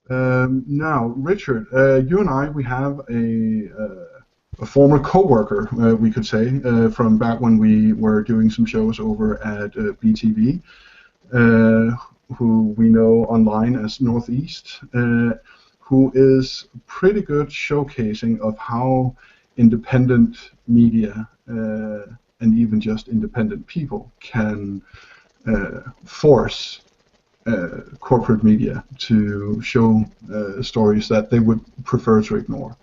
Now, Richard, you and I, we have a former co-worker, we could say, from back when we were doing some shows over at BTV, who we know online as Northeast, who is pretty good showcasing of how independent media and even just independent people can force corporate media to show stories that they would prefer to ignore.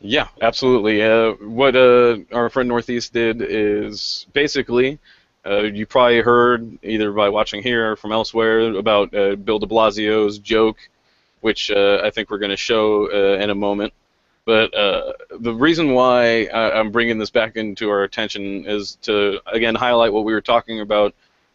Yeah, absolutely. What our friend Northeast did is basically, you probably heard either by watching here or from elsewhere about Bill de Blasio's joke, which I think we're going to show in a moment. But the reason why I'm bringing this back into our attention is to, again, highlight what we were talking about,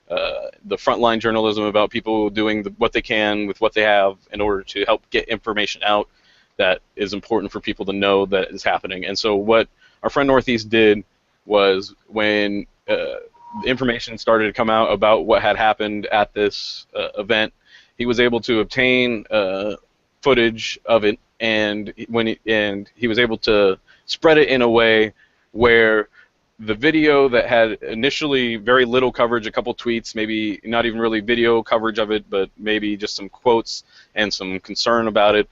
the frontline journalism, about people doing what they can with what they have in order to help get information out that is important for people to know that is happening. And so what our friend Northeast did was, when the information started to come out about what had happened at this event, he was able to obtain footage of it, and he was able to spread it in a way where the video that had initially very little coverage, a couple tweets, maybe not even really video coverage of it, but maybe just some quotes and some concern about it,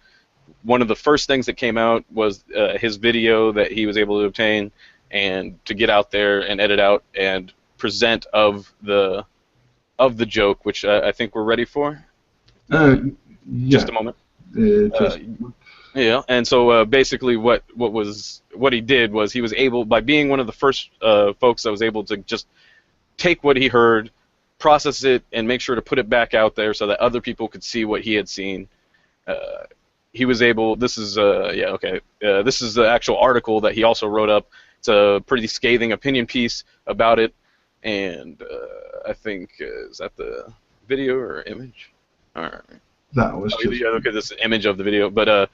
one of the first things that came out was his video that he was able to obtain and to get out there and edit out and present of the joke, which I think we're ready for. Yeah. Just a moment. Yeah, and so basically what he did was, he was able, by being one of the first folks that was able to just take what he heard, process it, and make sure to put it back out there so that other people could see what he had seen. He was able, this is this is the actual article that he also wrote up. It's a pretty scathing opinion piece about it, and I think, is that the video or image? All right. That was just... Okay, this is an image of the video, but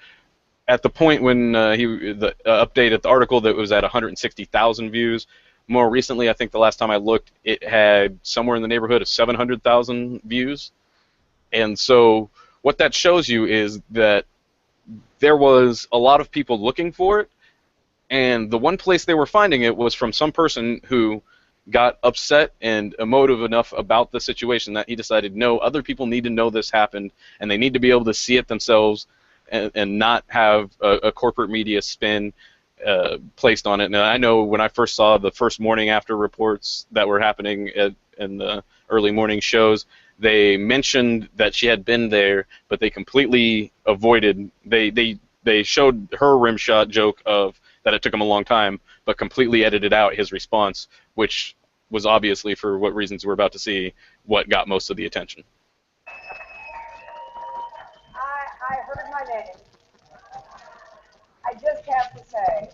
at the point when the updated the article, that was at 160,000 views. More recently, I think the last time I looked, it had somewhere in the neighborhood of 700,000 views. And so what that shows you is that there was a lot of people looking for it, and the one place they were finding it was from some person who got upset and emotive enough about the situation that he decided, no, other people need to know this happened, and they need to be able to see it themselves and not have a corporate media spin placed on it. And I know when I first saw the first morning after reports that were happening in the early morning shows, they mentioned that she had been there, but they completely avoided, they showed her rimshot joke of that it took him a long time, but completely edited out his response, which was obviously, for what reasons we're about to see, what got most of the attention. I heard my name. I just have to say,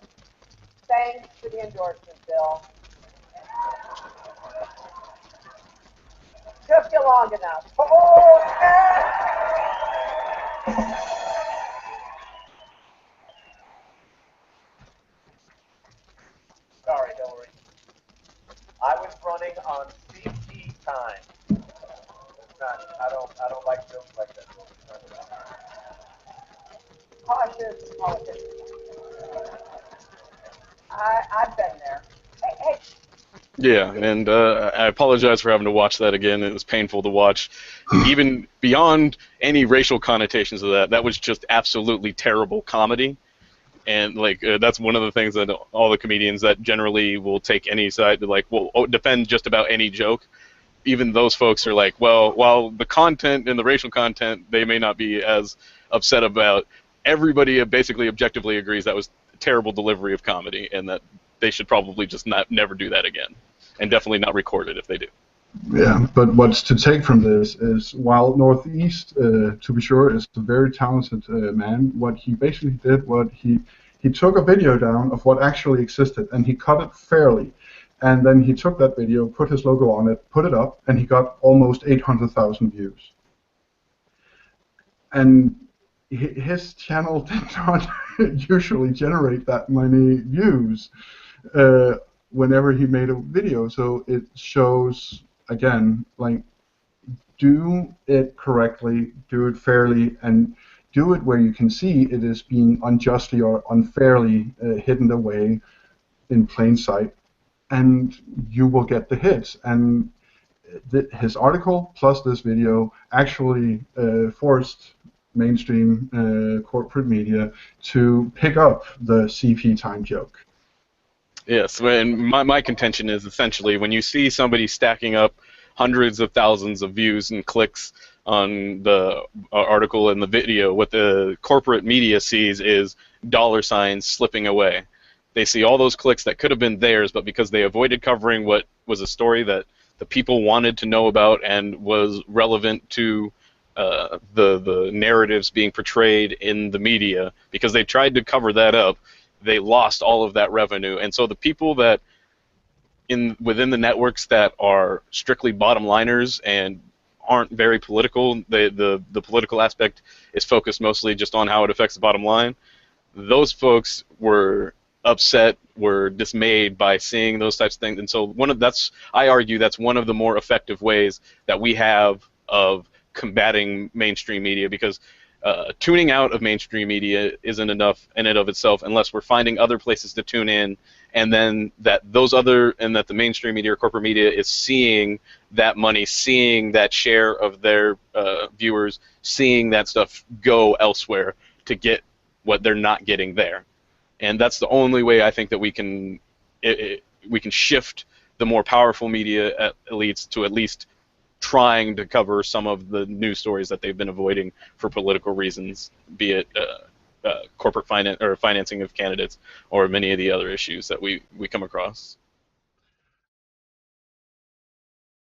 thanks for the endorsement, Bill. Took you long enough. Oh, Sorry, Hillary. I was running on CT time. I don't like jokes like that. cautious politicians. I've been there. Hey. Yeah, and I apologize for having to watch that again. It was painful to watch. Even beyond any racial connotations of that, that was just absolutely terrible comedy. And that's one of the things that all the comedians that generally will take any side to will defend just about any joke. Even those folks are like, well, while the content and the racial content they may not be as upset about, everybody basically objectively agrees that was a terrible delivery of comedy and that they should probably just never do that again, and definitely not record it if they do. Yeah, but what's to take from this is, while Northeast, to be sure, is a very talented man, what he basically did, he took a video down of what actually existed, and he cut it fairly, and then he took that video, put his logo on it, put it up, and he got almost 800,000 views. And his channel did not usually generate that many views whenever he made a video, so it shows, again, do it correctly, do it fairly, and do it where you can see it is being unjustly or unfairly hidden away in plain sight, and you will get the hits. And his article plus this video actually forced mainstream corporate media to pick up the CP time joke. Yes, and my contention is essentially when you see somebody stacking up hundreds of thousands of views and clicks on the article and the video, what the corporate media sees is dollar signs slipping away. They see all those clicks that could have been theirs, but because they avoided covering what was a story that the people wanted to know about and was relevant to the narratives being portrayed in the media, because they tried to cover that up, they lost all of that revenue. And so the people that within the networks that are strictly bottom liners and aren't very political, the political aspect is focused mostly just on how it affects the bottom line. Those folks were upset, were dismayed by seeing those types of things. And so I argue that's one of the more effective ways that we have of combating mainstream media, because tuning out of mainstream media isn't enough in and of itself unless we're finding other places to tune in, and then that the mainstream media or corporate media is seeing that money, seeing that share of their viewers, seeing that stuff go elsewhere to get what they're not getting there. And that's the only way I think that we can shift the more powerful media elites to at least trying to cover some of the news stories that they've been avoiding for political reasons, be it corporate finance or financing of candidates or many of the other issues that we come across.